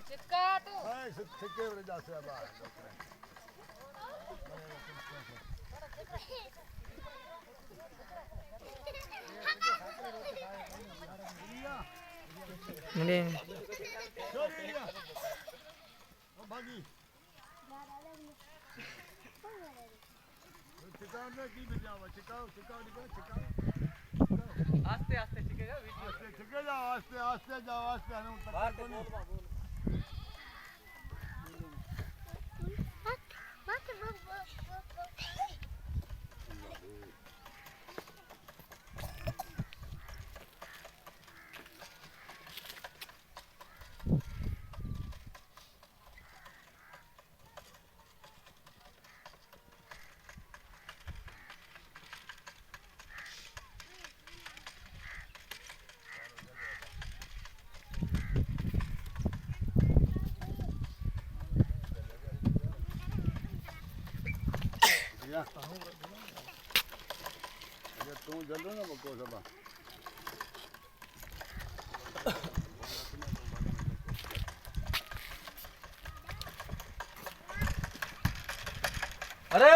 सिक्का तू सिक्के वाले जाते हैं बाहर मुंडे भागी चिकाओ ने की बजावा चिकाओ चिकाओ निकल चिकाओ आस्ते आस्ते चिकेगा वीडियो आस्ते चिके जाओ आस्ते आस्ते जाओ आस्ते हम बाहर तक से बोल बा बोल या अगर तू जल्दी ना बको सबा अरे